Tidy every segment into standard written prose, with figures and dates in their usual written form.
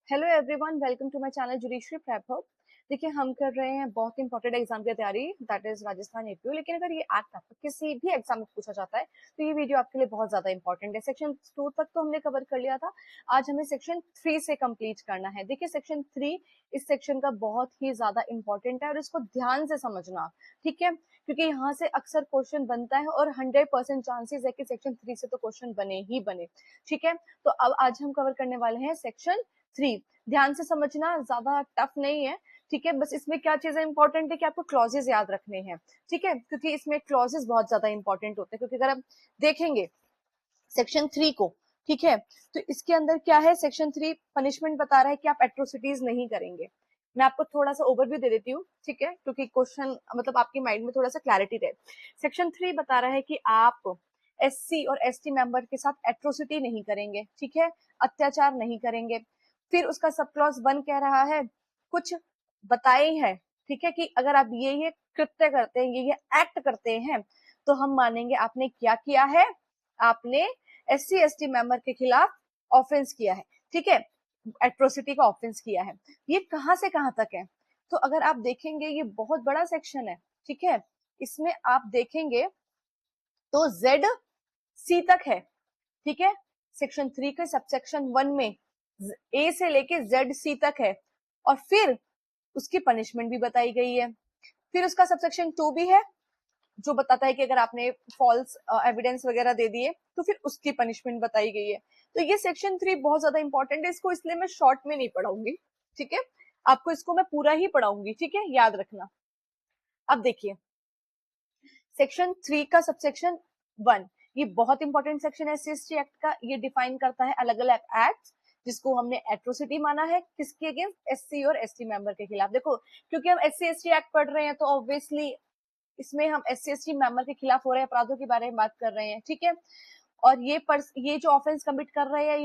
Hello everyone, welcome to my channel judiciary prep hub. देखिए, हम कर रहे हैं बहुत इंपॉर्टेंट एग्जाम की तैयारी, दैट इज राजस्थान एपीओ। लेकिन अगर ये एक्ट आपको किसी भी एग्जाम में पूछा जाता है तो ये वीडियो आपके लिए बहुत ज्यादा इंपॉर्टेंट है। सेक्शन 2 तक तो हमने कवर कर लिया था, आज हमें सेक्शन 3 से कंप्लीट करना है। देखिए, सेक्शन 3 इस सेक्शन का बहुत ही ज्यादा इंपॉर्टेंट है और इसको ध्यान से समझना, ठीक है, क्योंकि यहाँ से अक्सर क्वेश्चन बनता है और 100% चांसेस है कि सेक्शन 3 से तो क्वेश्चन बने ही बने। ठीक है, तो अब आज हम कवर करने वाले हैं सेक्शन 3। ध्यान से समझना, ज्यादा टफ नहीं है। ठीक है, बस इसमें क्या चीजें इंपॉर्टेंट है कि आपको क्लॉजेज याद रखने हैं। ठीक है, क्योंकि इसमें क्लॉजेज बहुत ज्यादा इंपॉर्टेंट होते हैं, क्योंकि अगर आप देखेंगे सेक्शन 3 को, ठीक है, तो इसके अंदर क्या है, सेक्शन 3 पनिशमेंट बता रहा है कि आप एट्रोसिटीज नहीं करेंगे। मैं आपको थोड़ा सा ओवरव्यू दे देती हूँ, ठीक है, क्योंकि क्वेश्चन मतलब आपके माइंड में थोड़ा सा क्लैरिटी रहे। सेक्शन 3 बता रहा है कि आप एससी और एसटी मेंबर के साथ एट्रोसिटी नहीं करेंगे, ठीक है, अत्याचार नहीं करेंगे। फिर उसका सब क्लॉज 1 कह रहा है, कुछ बताए है, ठीक है, कि अगर आप ये कृत्य करते हैं, ये एक्ट करते हैं, तो हम मानेंगे आपने क्या किया है, आपने एससी एसटी मेंबर के खिलाफ ऑफेंस किया है। ठीक है, एट्रोसिटी का ऑफेंस किया है। ये कहां से कहां तक है, तो अगर आप देखेंगे ये बहुत बड़ा सेक्शन है। ठीक है, इसमें आप देखेंगे तो जेड सी तक है। ठीक है, सेक्शन 3 के सबसेक्शन 1 में ए से लेके जेड सी तक है, और फिर उसकी पनिशमेंट भी बताई गई है। फिर उसका सबसेक्शन 2 भी है, जो बताता है कि अगर आपने फॉल्स एविडेंस वगैरह दे दिए तो फिर उसकी पनिशमेंट बताई गई है। तो ये सेक्शन 3 बहुत ज्यादा इंपॉर्टेंट है, इसको इसलिए मैं शॉर्ट में नहीं पढ़ाऊंगी। ठीक है, आपको इसको मैं पूरा ही पढ़ाऊंगी, ठीक है, याद रखना। अब देखिए, सेक्शन 3 का सबसेक्शन 1, ये बहुत इंपॉर्टेंट सेक्शन है एससी एक्ट का। ये डिफाइन करता है अलग अलग एक्ट जिसको हमने एट्रोसिटी माना है, किसके अगेंस्ट, एससी और एसटी मेंबर के खिलाफ। देखो, क्योंकि हम एससी एसटी एक्ट पढ़ रहे हैं तो ऑब्वियसली इसमें हम एससी एसटी मेंबर के खिलाफ हो रहे अपराधों के बारे में बात कर रहे हैं। ठीक है, और ये जो ऑफेंस कमिट कर रहे हैं,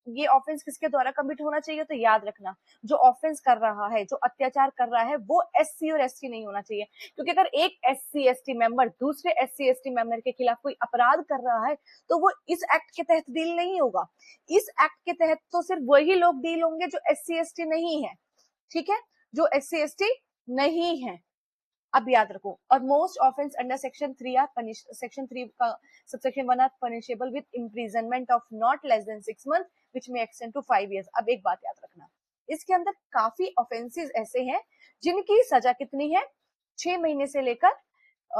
ये ऑफेंस किसके द्वारा कमिट होना चाहिए, तो याद रखना, जो ऑफेंस कर रहा है, जो अत्याचार कर रहा है, वो एससी और एसटी नहीं होना चाहिए। क्योंकि अगर एक एससी एसटी मेंबर दूसरे एससी एसटी मेंबर के खिलाफ कोई अपराध कर रहा है तो वो इस एक्ट के तहत डील नहीं होगा। इस एक्ट के तहत तो सिर्फ वही लोग डील होंगे जो एससी एसटी नहीं है। ठीक है, जो एससी एसटी नहीं है। अब याद रखो, और most offence under section 3 are punish, section 3 का subsection 1 are punishable with imprisonment of not less than 6 month which may extend to 5 years. अब एक बात याद रखना, इसके अंदर काफी ऑफेंसेस ऐसे हैं जिनकी सजा कितनी है, 6 महीने से लेकर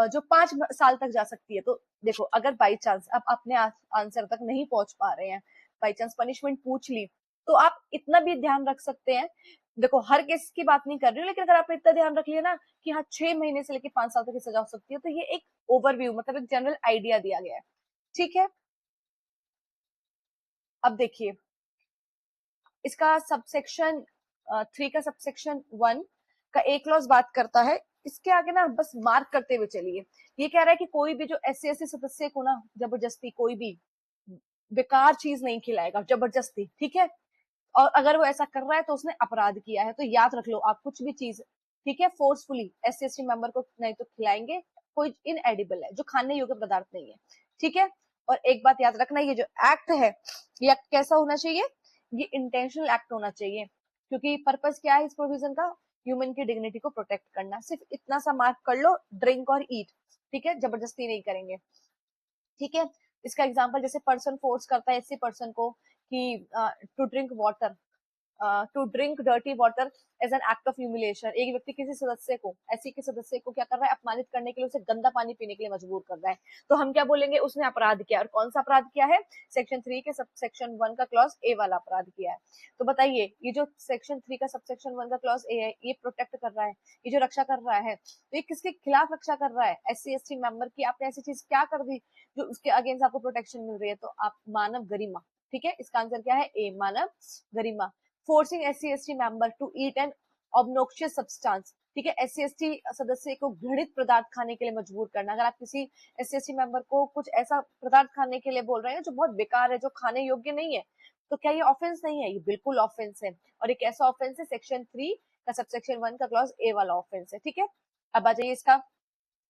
जो 5 साल तक जा सकती है। तो देखो, अगर बाई चांस आप अपने आंसर तक नहीं पहुंच पा रहे हैं, बाई चांस पनिशमेंट पूछ ली, तो आप इतना भी ध्यान रख सकते हैं। देखो, हर केस की बात नहीं कर रही हूँ, लेकिन अगर आपने इतना ध्यान रख लिया ना कि हाँ 6 महीने से लेकर 5 साल तक की सजा हो सकती है, तो ये एक ओवरव्यू, मतलब एक जनरल आइडिया दिया गया है। ठीक है, अब देखिए, इसका सबसेक्शन 3 का सबसेक्शन 1 का एक क्लॉज बात करता है, इसके आगे ना बस मार्क करते हुए चलिए। ये कह रहा है कि कोई भी जो एससी एसटी सदस्य को ना जबरदस्ती कोई भी बेकार चीज नहीं खिलाएगा जबरदस्ती। ठीक है, और अगर वो ऐसा कर रहा है तो उसने अपराध किया है। तो याद रख लो, आप कुछ भी चीज, ठीक है, फोर्सफुली एससी एसटी मेंबर को नहीं तो खिलाएंगे, कोई इनएडिबल है, जो खाने योग्य पदार्थ नहीं है। ठीक है, और एक बात याद रखना, ये जो एक्ट है, ये एक्ट कैसा होना चाहिए, ये इंटेंशनल एक्ट होना चाहिए। क्योंकि पर्पस क्या है इस प्रोविजन का, ह्यूमन की डिग्निटी को प्रोटेक्ट करना। सिर्फ इतना सा मार्क कर लो, ड्रिंक और ईट, ठीक है, जबरदस्ती नहीं करेंगे। ठीक है, इसका एग्जांपल जैसे पर्सन फोर्स करता है ऐसे पर्सन को कि to drink water, to drink dirty water as an act of humiliation. एक व्यक्ति किसी सदस्य को, ऐसी के सदस्य को क्या कर रहा है, अपमानित करने के लिए उसे गंदा पानी पीने के लिए मजबूर कर रहा है, तो हम क्या बोलेंगे, उसने अपराध किया। और कौन सा अपराध किया है, सेक्शन 3 के सब सेक्शन 1 का क्लॉज ए वाला अपराध किया है। तो बताइए, ये जो सेक्शन 3 का सब सेक्शन 1 का क्लॉज ए है, ये प्रोटेक्ट कर रहा है, ये जो रक्षा कर रहा है, तो ये किसके खिलाफ रक्षा कर रहा है, एससी एसटी मेंबर की। आपने ऐसी चीज क्या कर दी जो उसके अगेंस्ट आपको प्रोटेक्शन मिल रही है, तो आप मानव गरिमा। ठीक है, इसका आंसर क्या है, ए, मानव गरिमा। Forcing SC ST member to eat an obnoxious substance. ठीक है, एससी एसटी सदस्य को घृणित पदार्थ खाने के लिए मजबूर करना। अगर आप किसी एससी एसटी मेंबर को कुछ ऐसा पदार्थ खाने के लिए बोल रहे हैं जो बहुत बेकार है, जो खाने योग्य नहीं है, तो क्या ये ऑफेंस नहीं है, ये बिल्कुल ऑफेंस है। और एक ऐसा ऑफेंस है सेक्शन 3 का सबसेक्शन 1 का क्लॉज ए वाला ऑफेंस है। ठीक है, अब आ जाइए इसका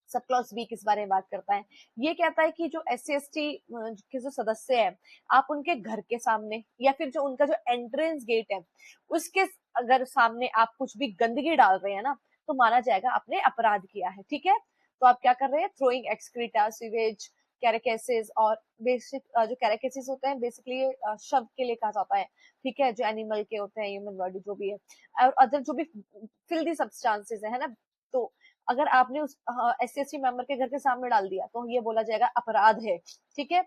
सब क्लॉज बी किस बारे में बात करता है, ये कहता है कि जो SC/ST के जो सदस्य हैं, आप उनके घर के सामने या फिर जो उनका जो एंट्रेंस गेट है उसके अगर सामने आप कुछ भी गंदगी डाल रहे हैं ना, तो माना जाएगा आपने अपराध किया है। ठीक है, तो आप क्या कर रहे हैं, थ्रोइंग एक्सक्रीटा, सीवेज, कैरेकेसेस, और बेसिक जो कैरेकेसेस होते हैं बेसिकली शव के लिए कहा जाता है। ठीक है, जो एनिमल के होते हैं, ह्यूमन बॉडी जो भी है, और अदर जो भी फिल्दी सब्सटेंसेस है ना, तो अगर आपने उस SC/ST मेंबर के घर के सामने डाल दिया तो ये बोला जाएगा अपराध है। ठीक है,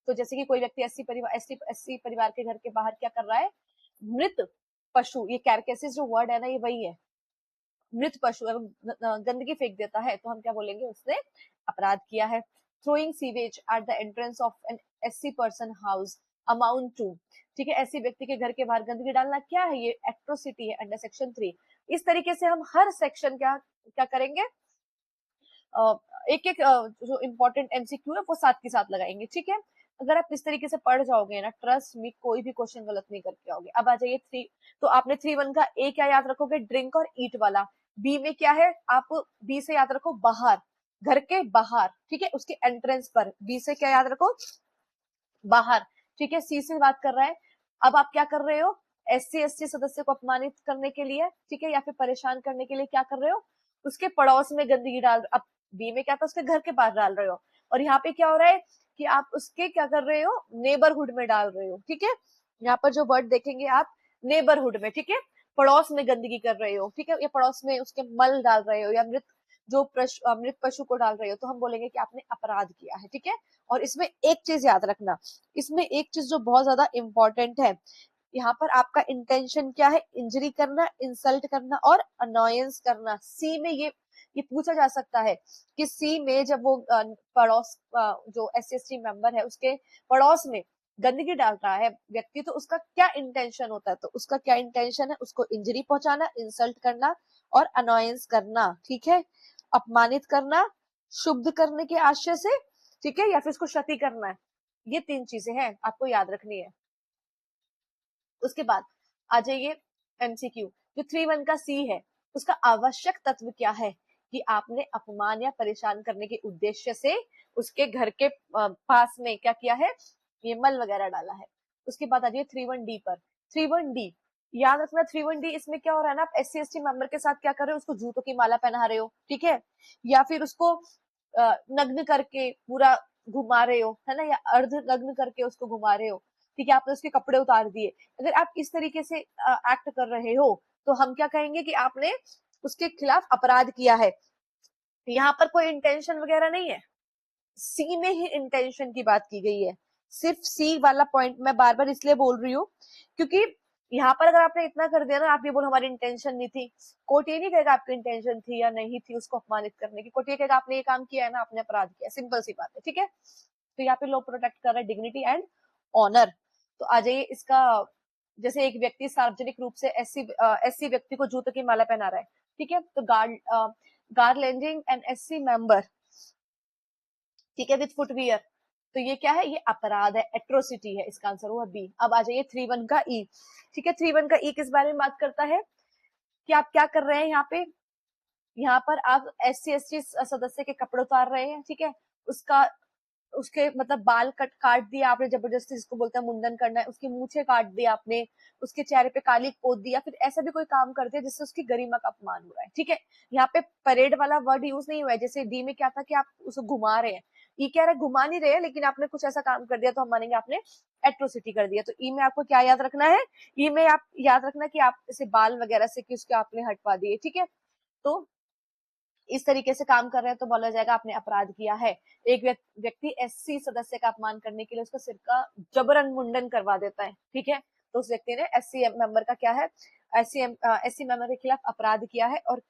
तो जैसे कि कोई व्यक्ति SC परिवार के घर के बाहर क्या कर रहा है, मृत पशु, ये कैरकेसिस जो वर्ड है ना, ये वही है, मृत पशु एवं गंदगी फेंक देता है, तो हम क्या बोलेंगे, उसने अपराध किया है। Throwing sewage at the entrance of an SC person house amount to, ठीक है, ऐसी व्यक्ति के घर के बाहर गंदगी डालना क्या है, ये एट्रोसिटी है अंडर सेक्शन 3। इस तरीके से हम हर सेक्शन क्या क्या करेंगे, एक एक जो इम्पोर्टेंट MCQ है वो साथ के साथ लगाएंगे। ठीक है, अगर आप इस तरीके से पढ़ जाओगे ना, ट्रस्ट मी, कोई भी क्वेश्चन गलत नहीं करके आओगे। अब आ जाइए 3, तो आपने 3(1) का A क्या याद रखोगे, ड्रिंक और ईट वाला। B में क्या है, आप B से याद रखो बाहर, घर के बाहर। ठीक है, उसके एंट्रेंस पर, B से क्या याद रखो, बाहर। ठीक है, C से बात कर रहा है, अब आप क्या कर रहे हो, SC/ST सदस्य को अपमानित करने के लिए, ठीक है, या फिर परेशान करने के लिए क्या कर रहे हो, उसके पड़ोस में गंदगी डाल, अब B में क्या था, उसके घर के बाहर डाल रहे हो, और यहाँ पे क्या हो रहा है कि आप उसके क्या कर रहे हो, नेबरहुड में डाल रहे हो। ठीक है, यहाँ पर जो वर्ड देखेंगे आप, नेबरहुड में, ठीक है, पड़ोस में गंदगी कर रहे हो। ठीक है, या पड़ोस में उसके मल डाल रहे हो, या मृत पशु को डाल रहे हो, तो हम बोलेंगे कि आपने अपराध किया है। ठीक है, और इसमें एक चीज याद रखना, इसमें एक चीज जो बहुत ज्यादा इंपॉर्टेंट है, यहाँ पर आपका इंटेंशन क्या है, इंजरी करना, इंसल्ट करना और अनोयंस करना। सी में ये पूछा जा सकता है कि सी में जब वो पड़ोस जो SC/ST मेंबर है उसके पड़ोस में गंदगी डाल रहा है व्यक्ति, तो उसका क्या इंटेंशन होता है, तो उसका क्या इंटेंशन है, उसको इंजरी पहुंचाना, इंसल्ट करना और अनोयंस करना। ठीक है, अपमानित करना, शुद्ध करने के आशय से, ठीक है, या फिर उसको क्षति करना है। ये 3 चीजें हैं, आपको याद रखनी है। उसके बाद आ जाइए MCQ, जो 3(1) का C है, उसका आवश्यक तत्व क्या है, कि आपने अपमान या परेशान करने के उद्देश्य से उसके घर के पास में क्या किया है, ये मल वगैरह डाला है। उसके बाद आ जाइए 3(1) D पर। 3(1) D याद रखना, 3(1) D इसमें क्या हो रहा है ना, आप SC/ST मेंबर के साथ क्या कर रहे हो, उसको जूतों की माला पहना रहे हो। ठीक है, या फिर उसको नग्न करके पूरा घुमा रहे हो, है ना, या अर्ध नग्न करके उसको घुमा रहे हो। ठीक है, आपने उसके कपड़े उतार दिए। अगर आप इस तरीके से एक्ट कर रहे हो, तो हम क्या कहेंगे कि आपने उसके खिलाफ अपराध किया है। यहाँ पर कोई इंटेंशन वगैरह नहीं है, सी में ही इंटेंशन की बात की गई है। सिर्फ सी वाला पॉइंट मैं बार बार इसलिए बोल रही हूँ क्योंकि यहाँ पर अगर आपने इतना कर दिया ना, आप ये बोलो हमारी इंटेंशन नहीं थी, कोर्ट ये नहीं कहेगा आपकी इंटेंशन थी या नहीं थी उसको अपमानित करने की, कोर्ट ये कहेगा आपने ये काम किया है ना, आपने अपराध किया, सिंपल सी बात है। ठीक है, तो यहाँ पे लॉ प्रोटेक्ट कर रहा है डिग्निटी एंड ऑनर। तो आ जाइए इसका, जैसे एक व्यक्ति सार्वजनिक रूप से SC व्यक्ति को जूते की माला पहना रहा है। ठीक है, तो गार्लैंडिंग एन SC मेंबर, ठीक है, विद फुटवियर, तो ये क्या है, ये अपराध है, एट्रोसिटी है, इसका आंसर हुआ B। अब आ जाइए 3(1) का E। ठीक है, 3(1) का E किस बारे में बात करता है, कि आप क्या कर रहे हैं यहाँ पे, यहाँ पर आप SC/ST सदस्य के कपड़े उतार रहे हैं। ठीक है, उसका उसके मतलब बाल काट दिया आपने जबरदस्ती, जिसको बोलते हैं मुंडन करना है, उसकी मूछें काट दी आपने, उसके चेहरे पे काली पोत दी, या फिर ऐसा भी कोई काम कर दिया जिससे उसकी गरिमा का अपमान हो रहा है। ठीक है, यहाँ पे परेड वाला वर्ड यूज नहीं हुआ है, जैसे D में क्या था कि आप उसको घुमा रहे हैं, E कह रहा है घुमा नहीं रहे हैं, लेकिन आपने कुछ ऐसा काम कर दिया तो हम मानेंगे आपने एट्रोसिटी कर दिया। तो E में आपको क्या याद रखना है, E में आप याद रखना कि आप इसे बाल वगैरह से कि उसके आपने हटवा दिए। ठीक है, तो इस तरीके से काम कर रहे हैं तो बोला जाएगा आपने अपराध किया है। एक व्यक्ति SC सदस्य का अपमान करने के लिए उसका सिर का जबरन मुंडन करवा देता है। ठीक है, तो उस व्यक्ति ने SC मेंबर का क्या है, SC मेंबर के खिलाफ अपराध किया है। और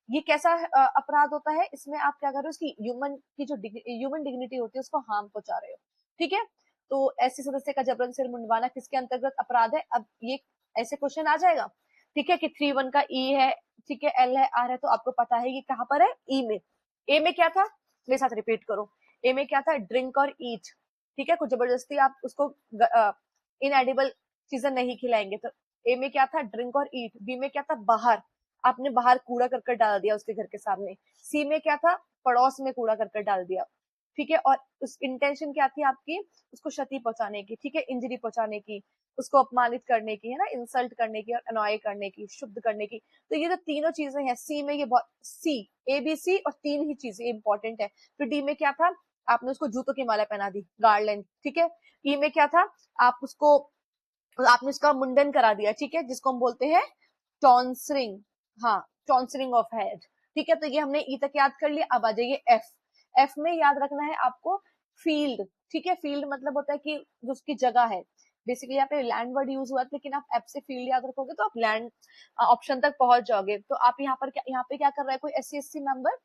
ये कैसा अपराध होता है, इसमें आप क्या कर रहे हो, उसकी ह्यूमन डिग्निटी होती है उसको हार्म पहुंचा रहे हो। ठीक है, तो SC सदस्य का जबरन सिर मुंडवाना किसके अंतर्गत अपराध है, अब ये ऐसे क्वेश्चन आ जाएगा। ठीक है, कि 3(1) का E है, ठीक है, L है, R है, तो आपको पता है कि कहां पर है, E में। A में क्या था, मेरे साथ रिपीट करो, A में क्या था, ड्रिंक और ईट। ठीक है, कुछ जबरदस्ती आप उसको इनएडिबल चीजें नहीं खिलाएंगे, तो A में क्या था, ड्रिंक और ईट। B में क्या था, बाहर, आपने बाहर कूड़ा करकट डाल दिया उसके घर के सामने। C में क्या था, पड़ोस में कूड़ा करकट डाल दिया, ठीक है, और उस इंटेंशन क्या थी आपकी, उसको क्षति पहुंचाने की, ठीक है, इंजरी पहुंचाने की, उसको अपमानित करने की, है ना, इंसल्ट करने की और अनॉय करने की, शुद्ध करने की। तो ये जो तीनों चीजें हैं सी में, ये बहुत सी, ए बी सी और तीन ही चीजें इंपॉर्टेंट है। फिर डी में क्या था, आपने उसको जूतों की माला पहना दी, गार्लैंड, ठीक है। ई में क्या था, आप उसको, आपने उसका मुंडन करा दिया, ठीक है, जिसको हम बोलते हैं टॉन्सरिंग, हाँ, टॉन्सरिंग ऑफ हेड, ठीक है। तो ये हमने ई तक याद कर लिया। अब आ जाइए एफ। एफ में याद रखना है आपको फील्ड, ठीक है। फील्ड मतलब होता है कि जो उसकी जगह है, बेसिकली यहाँ पे लैंड वर्ड यूज हुआ है, लेकिन आप एफ से फील्ड याद रखोगे तो आप लैंड ऑप्शन तक पहुंच जाओगे। तो आप यहाँ पर यहाँ पे क्या कर रहा है कोई एस सी मेंबर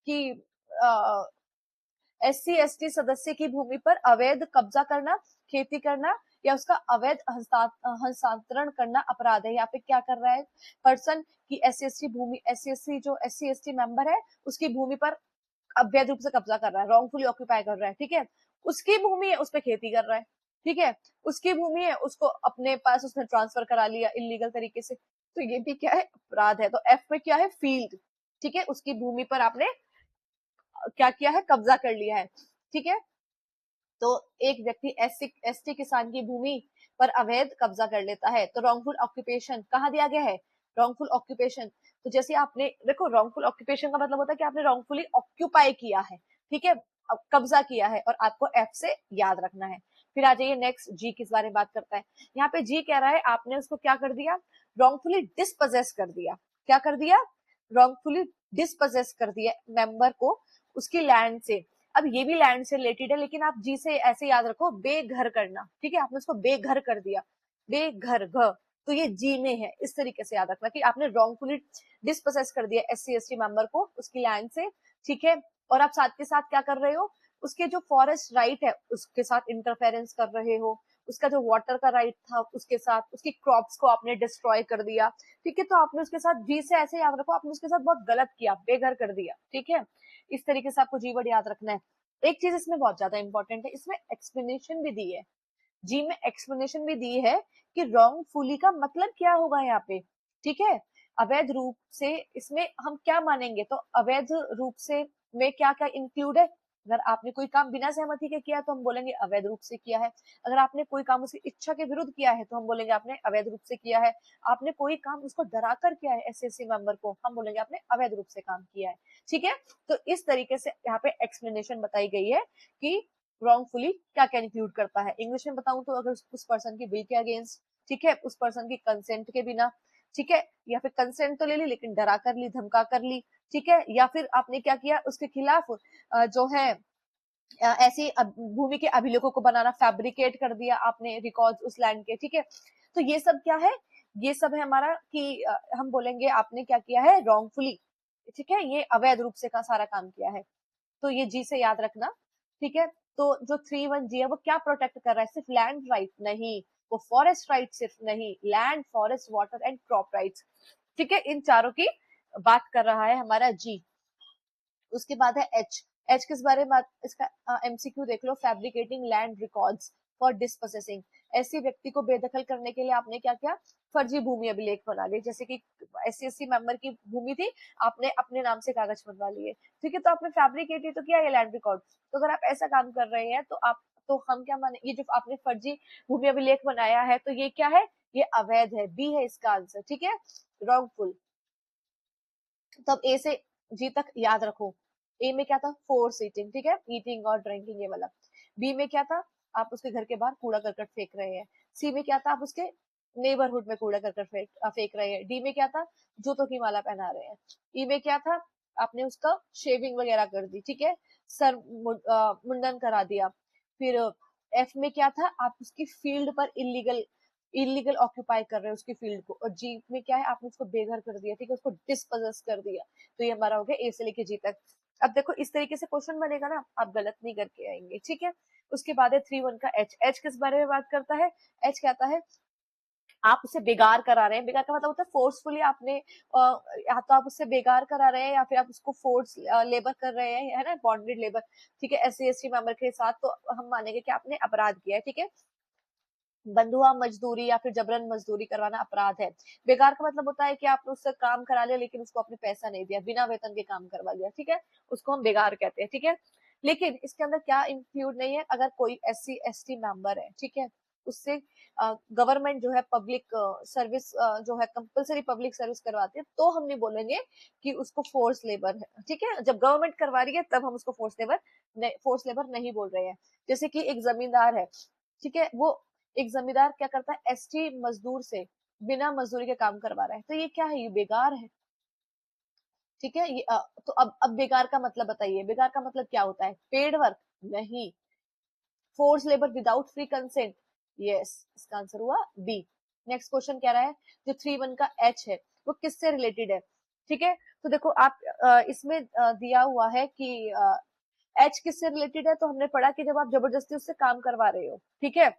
की, एससी एसटी सदस्य की भूमि पर अवैध कब्जा करना, खेती करना या उसका अवैध हस्तांतरण करना अपराध है। यहाँ पे क्या कर रहा है पर्सन की एससी एसटी भूमि, एससी एसटी जो एससी एसटी मेंबर है उसकी भूमि पर अवैध रूप से कब्जा कर रहा है, रॉन्गफुली ऑक्यूपाई कर रहा है, ठीक है। उसकी भूमि है, उस पर खेती कर रहा है, ठीक है। उसकी भूमि है, उसको अपने पास उसने ट्रांसफर करा लिया इलीगल तरीके से, तो ये भी क्या है, अपराध है। तो एफ में क्या है, फील्ड, ठीक है, उसकी भूमि पर आपने क्या किया है, कब्जा कर लिया है, ठीक है। तो एक व्यक्ति एससी एसटी किसान की भूमि पर अवैध कब्जा कर लेता है, तो रॉन्गफुल ऑक्यूपेशन कहाँ दिया गया है, रॉन्गफुल ऑक्यूपेशन। तो जैसे आपने देखो, रॉन्गफुल ऑक्यूपेशन का मतलब होता है कि आपने रॉन्गफुली ऑक्यूपाई किया है, ठीक है, कब्जा किया है, और आपको एफ से याद रखना है। फिर आ जाइए नेक्स्ट, जी किस बारे में बात करता है। यहाँ पे जी कह रहा है आपने उसको क्या कर दिया, रॉन्गफुली डिस्पोजेस कर दिया। क्या कर दिया, रॉन्गफुली डिस्पोजेस कर दिया मेंबर को उसकी लैंड से। अब ये भी लैंड से रिलेटेड है, लेकिन आप जी से ऐसे याद रखो, बेघर करना, ठीक है, आपने उसको बेघर कर दिया, बेघर घ, तो ये जी में है। इस तरीके से याद रखना कि आपने रॉन्गफुली डिस्पोसेस कर दिया एससी एसटी मेंबर को उसकी लैंड से, ठीक है। और आप साथ के साथ क्या कर रहे हो, उसके जो फॉरेस्ट राइट है उसके साथ इंटरफेरेंस कर रहे हो, उसका जो वाटर का राइट था उसके साथ, उसकी क्रॉप्स को आपने डिस्ट्रॉय कर दिया, ठीक है। तो आपने उसके साथ जी से ऐसे याद रखो, आपने उसके साथ बहुत गलत किया, बेघर कर दिया, ठीक है। इस तरीके से आपको जी वर्ड याद रखना है। एक चीज इसमें बहुत ज्यादा इंपॉर्टेंट है, इसमें एक्सप्लेनेशन भी दी है, जी में एक्सप्लेनेशन भी दी है कि रॉन्गफुली का मतलब क्या होगा यहाँ पे, ठीक है। अवैध रूप से इसमें हम क्या मानेंगे, तो अवैध रूप से में क्या क्या इंक्लूड है, अगर आपने कोई काम बिना सहमति के किया तो हम बोलेंगे अवैध रूप से किया है, अगर आपने कोई काम उसकी इच्छा के विरुद्ध किया है तो हम बोलेंगे आपने अवैध रूप से किया है, आपने कोई काम उसको डरा कर किया है एसएससी मेंबर को, हम बोलेंगे आपने अवैध रूप से काम किया है, ठीक है। तो इस तरीके से यहाँ पे एक्सप्लेनेशन बताई गई है कि रॉन्गफुली क्या क्या इंक्लूड करता है। इंग्लिश में बताऊं तो अगर उस पर्सन की विल के अगेंस्ट, ठीक है, उस पर्सन की कंसेंट के बिना, ठीक है, या फिर कंसेंट तो ले ली लेकिन डरा कर ली, धमका कर ली, ठीक है, या फिर आपने क्या किया उसके खिलाफ जो है ऐसी भूमि के अभिलेखों को बनाना, फैब्रिकेट कर दिया आपने रिकॉर्ड उस लैंड के, ठीक है। तो ये सब क्या है, ये सब है हमारा कि हम बोलेंगे आपने क्या किया है, रॉन्गफुली, ठीक है, ये अवैध रूप से का सारा काम किया है। तो ये जी से याद रखना, ठीक है। तो जो 3(1) जी है वो क्या प्रोटेक्ट कर रहा है, सिर्फ लैंड राइट नहीं, वो फॉरेस्ट राइट सिर्फ नहीं, land, forest, water and crop rights, ठीक है, इन चारों की बात कर रहा है हमारा जी। उसके बाद है एच। एच किस बारे में इसका एमसीक्यू देख लो, फैब्रिकेटिंग लैंड रिकॉर्ड्स फॉर डिस्पोसेसिंग। ऐसे व्यक्ति को बेदखल करने के लिए आपने क्या किया, फर्जी भूमि अभिलेख बना लिए, जैसे कि एससी मेंबर की भूमि थी, आपने अपने नाम से कागज बनवा लिए, ठीक है। तो आपने फैब्रिकेट तो किया ये लैंड रिकॉर्ड। तो अगर आप ऐसा काम कर रहे हैं तो आप, तो हम क्या माने, ये जो आपने फर्जी भूमि अभिलेख बनाया है तो ये क्या है, ये अवैध है, बी है इसका आंसर, ठीक है, रॉन्गफुल। तब ए से जी तक याद रखो। ए में क्या था, फोर्स ईटिंग, ठीक है, ईटिंग और ड्रिंकिंग ये वाला। बी में क्या था, आप उसके घर के बाहर कूड़ा करकट फेंक रहे हैं। सी में क्या था, आप उसके नेबरहुड में कूड़ा करकट फेंक रहे हैं। डी में क्या था, जूतों की माला पहना रहे हैं। ई में क्या था, आपने उसका शेविंग वगैरह कर दी, ठीक है, सर मुंडन करा दिया। फिर एफ में क्या था, आप उसकी फील्ड पर इलीगल ऑक्यूपाई कर रहे हैं उसकी फील्ड को। और जी में क्या है, आपने उसको बेघर कर दिया, ठीक है, उसको डिस्पोजेस कर दिया। तो ये हमारा हो गया ए से लेके जी तक। अब देखो इस तरीके से क्वेश्चन बनेगा ना, आप गलत नहीं करके आएंगे, ठीक है। उसके बाद है 3(1) का एच। एच किस बारे में बात करता है, एच कहता है आप उसे बेगार करा रहे हैं। बेगार का मतलब होता है फोर्सफुली आपने या तो आप उससे बेगार करा रहे हैं या फिर आप उसको फोर्स लेबर कर रहे हैं, है ना, बॉन्डेड लेबर, ठीक है, एससी एसटी मेंबर के साथ, तो हम मानेंगे कि आपने अपराध किया है, ठीक है। बंधुआ मजदूरी या फिर जबरन मजदूरी करवाना अपराध है। बेकार का मतलब होता है कि आपने उससे काम करा लिया लेकिन उसको आपने पैसा नहीं दिया, बिना वेतन के काम करवा दिया, ठीक है, उसको हम बेकार कहते हैं, ठीक है। लेकिन इसके अंदर क्या इंक्लूड नहीं है, अगर कोई SC ST मेंबर है, ठीक है, उससे गवर्नमेंट जो है पब्लिक सर्विस जो है कंपलसरी पब्लिक सर्विस करवाती है, तो हम नहीं बोलेंगे कि उसको फोर्स लेबर है, ठीक है। जब गवर्नमेंट करवा रही है तब हम उसको फोर्स लेबर नहीं बोल रहे हैं। जैसे कि एक जमींदार है, ठीक है, वो एक जमींदार क्या करता है, ST मजदूर से बिना मजदूरी के काम करवा रहा है, तो ये क्या है, ये बेकार है, ठीक है। तो अब बेकार का मतलब बताइए, बेकार का मतलब क्या होता है, पेड वर्क नहीं, force labour without free consent, yes, इसका आंसर हुआ बी। नेक्स्ट क्वेश्चन कह रहा है जो 3(1) का H है वो किससे रिलेटेड है, ठीक है। तो देखो आप इसमें दिया हुआ है कि H किससे रिलेटेड है, तो हमने पढ़ा कि जब आप जबरदस्ती उससे काम करवा रहे हो, ठीक है,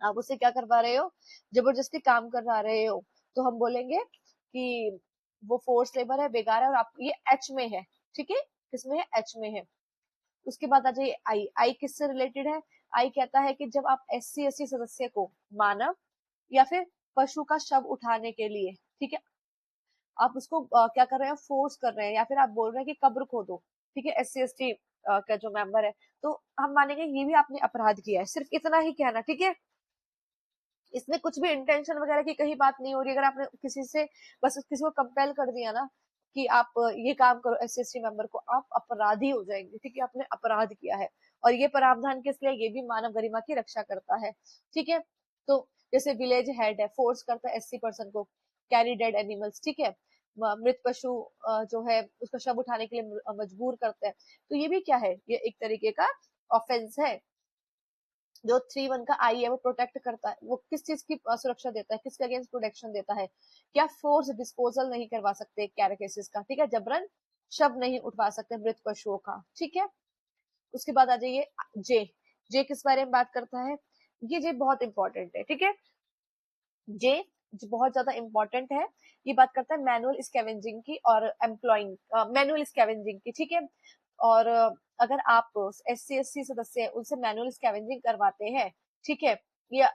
आप उससे क्या करवा रहे हो, जबरदस्ती काम करवा रहे हो, तो हम बोलेंगे कि वो फोर्स लेबर है, बेकार है, और आप ये H में है, ठीक है, किसमें है, H में है। उसके बाद आ जाइए आई, आई किससे रिलेटेड है, आई कहता है कि जब आप SC ST सदस्य को मानव या फिर पशु का शव उठाने के लिए, ठीक है, आप उसको क्या कर रहे हैं, फोर्स कर रहे हैं, या फिर आप बोल रहे हैं कि कब्र खोदो, ठीक है, SC ST का जो मेंबर है, तो हम मानेंगे ये भी आपने अपराध किया है, सिर्फ इतना ही कहना, ठीक है। इसमें कुछ भी इंटेंशन वगैरह की कहीं बात नहीं हो रही, अगर आपने किसी से बस किसी को कंपेल कर दिया ना कि आप ये काम करो SC ST मेंबर को, आप अपराधी हो जाएंगे, ठीक है, आपने अपराध किया है। और ये प्रावधान किस लिए, ये भी मानव गरिमा की रक्षा करता है, ठीक है। तो जैसे विलेज हेड है, फोर्स करता है SC पर्सन को कैरी डेड एनिमल्स, ठीक है, मृत पशु जो है उसका शव उठाने के लिए मजबूर करते हैं, तो ये भी क्या है, ये एक तरीके का ऑफेंस है। जो 3(1) का आई है वो प्रोटेक्ट करता है, वो किस चीज की सुरक्षा देता है, किसके अगेंस्ट प्रोटेक्शन देता है, क्या फोर्स डिस्पोजल नहीं करवा सकते कैरेकेसेस का, ठीक है, जबरन शव नहीं उठवा सकते मृत पशुओं का, ठीक है। उसके बाद आ जाइए जे, जे किस बारे में बात करता है, ये जे बहुत इंपॉर्टेंट है, ठीक है, जे जो बहुत ज्यादा इंपॉर्टेंट है, ये बात करता है मैनुअल स्कैवेंजिंग की और एम्प्लॉइंग मैनुअल स्कैवेंजिंग की, ठीक है। और अगर आप SC ST सदस्य हैं उनसे मैनुअल स्कैवेंजिंग करवाते हैं, ठीक है, या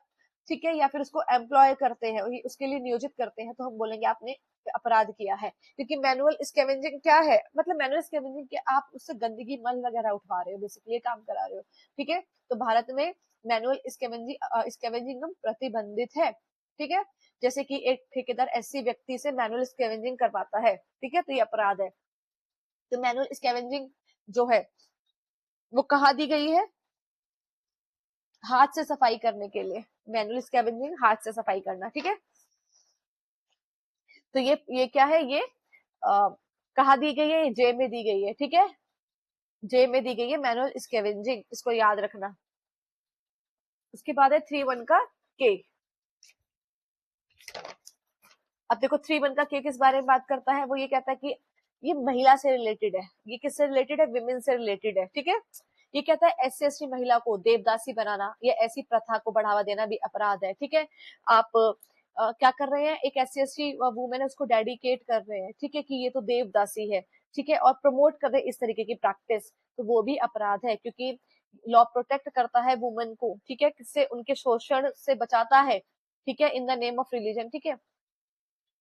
ठीक है, या फिर उसको एम्प्लॉय करते हैं, उसके लिए नियोजित करते हैं, तो हम बोलेंगे आपने अपराध किया है, क्योंकि मैनुअल स्कैवेंजिंग क्या है, मतलब मैनुअल स्कैवेंजिंग क्या, आप उससे गंदगी मल वगैरह उठवा रहे हो, बेसिकली काम करा रहे हो, ठीक है। तो भारत में मैनुअल स्कैवेंजिंग प्रतिबंधित है, ठीक है। जैसे कि एक ठेकेदार SC व्यक्ति से मैनुअल स्कैवेंजिंग करवाता है, ठीक है, तो ये अपराध है। तो मैनुअल स्कैवेंजिंग जो है वो कहाँ दी गई है, हाथ से सफाई करने के लिए, मैनुअल स्कैवेंजिंग हाथ से सफाई करना, ठीक है। तो ये क्या है, ये कहाँ दी गई है, जे में दी गई है, ठीक है, जे में दी गई है मैनुअल स्कैवेंजिंग, इसको याद रखना। उसके बाद है 3(1) का के। अब देखो 3(1) का के किस बारे में बात करता है, वो ये कहता है कि ये महिला से रिलेटेड है, ये किससे रिलेटेड है, विमेन से रिलेटेड है, ठीक है। ये कहता है SC ST महिला को देवदासी बनाना या ऐसी प्रथा को बढ़ावा देना भी अपराध है, ठीक है। आप क्या कर रहे हैं, एक SC ST वुमेन है उसको डेडिकेट कर रहे हैं, ठीक है, कि ये तो देवदासी है, ठीक है, और प्रमोट कर रहे हैं इस तरीके की प्रैक्टिस, तो वो भी अपराध है, क्योंकि लॉ प्रोटेक्ट करता है वुमेन को, ठीक है, किससे, उनके शोषण से बचाता है, ठीक है, in the name of religion, ठीक है।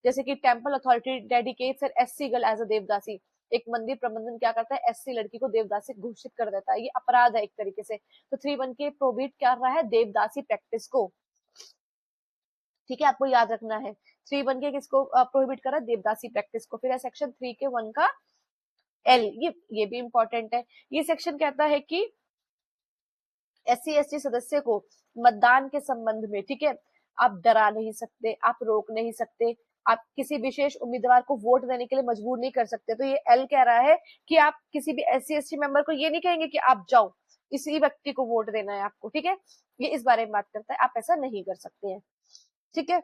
जैसे कि temple authority dedicates an SC girl as a devadasi, एक मंदिर प्रबंधन क्या करता है, SC लड़की को देवदासी घोषित कर देता है, ये अपराध है एक तरीके से। तो 3(1) के प्रोहिबिट कर रहा है देवदासी प्रैक्टिस को, ठीक है, आपको याद रखना है 3(1) के किसको प्रोहिबिट कर रहा है, देवदासी प्रैक्टिस को। फिर है सेक्शन 3 के 1 का एल, ये भी इंपॉर्टेंट है। ये सेक्शन कहता है कि SC ST सदस्य को मतदान के संबंध में, ठीक है, आप डरा नहीं सकते, आप रोक नहीं सकते, आप किसी विशेष उम्मीदवार को वोट देने के लिए मजबूर नहीं कर सकते। तो ये एल कह रहा है कि आप किसी भी SC ST मेंबर को ये नहीं कहेंगे कि आप जाओ इसी व्यक्ति को वोट देना है आपको, ठीक है, ये इस बारे में बात करता है, आप ऐसा नहीं कर सकते हैं, ठीक है।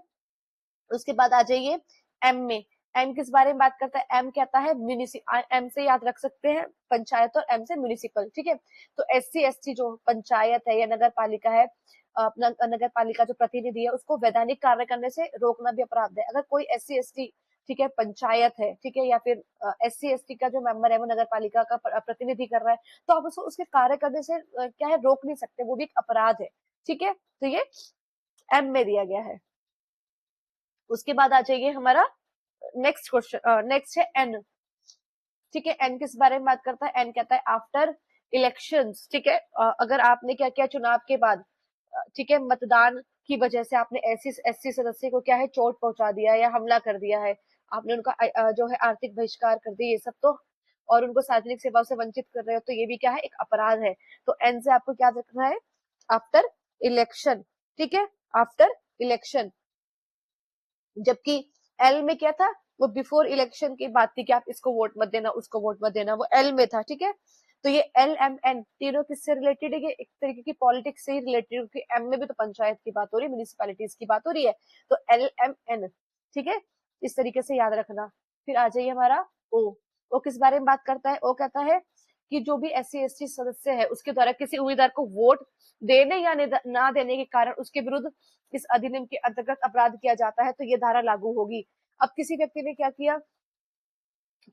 उसके बाद आ जाइए एम में, एम किस बारे में बात करता है, एम कहता है म्यूनिसिपल, एम से याद रख सकते हैं पंचायत और एम से म्यूनिसिपल, ठीक है। तो SC ST जो पंचायत है या नगर पालिका है, अपना नगर पालिका जो प्रतिनिधि है उसको वैधानिक कार्य करने से रोकना भी अपराध है। अगर कोई SC ST, ठीक है, पंचायत है, ठीक है, या फिर SC ST का जो मेंबर है वो नगर पालिका का प्रतिनिधि कर रहा है, तो आप उसको उसके कार्य करने से क्या है, रोक नहीं सकते, वो भी एक अपराध है, ठीक है। तो ये एम में दिया गया है। उसके बाद आ जाइए हमारा नेक्स्ट क्वेश्चन, नेक्स्ट है एन। ठीक है, एन किस बारे में बात करता है? एन कहता है आफ्टर इलेक्शंस। ठीक है, अगर आपने क्या किया चुनाव के बाद, ठीक है, मतदान की वजह से आपने ऐसी एससी सदस्य को क्या है चोट पहुंचा दिया या हमला कर दिया है, आपने उनका जो है आर्थिक बहिष्कार कर दिया, ये सब तो, और उनको सार्वजनिक सेवाओं से वंचित कर रहे हो, तो ये भी क्या है एक अपराध है। तो एन से आपको क्या रखना है? After election. ठीक है, आफ्टर इलेक्शन। जबकि एल में क्या था? वो बिफोर इलेक्शन की बात थी कि आप इसको वोट मत देना, उसको वोट मत देना, वो एल में था। ठीक है, तो ये एल एम एन तीनों किससे रिलेटेड है? ये एक तरीके की पॉलिटिक्स से ही रिलेटेड, क्योंकि एम में भी तो पंचायत की बात हो रही है, म्यूनिसिपैलिटीज की बात हो रही है, तो एल एम एन। ठीक है, इस तरीके से याद रखना। फिर आ जाइए हमारा ओ। ओ किस बारे में बात करता है? ओ कहता है कि जो भी एससी एसटी सदस्य है उसके द्वारा किसी उम्मीदवार को वोट देने या ना देने के कारण उसके विरुद्ध इस अधिनियम के अंतर्गत अपराध किया जाता है, तो ये धारा लागू होगी। अब किसी व्यक्ति ने क्या किया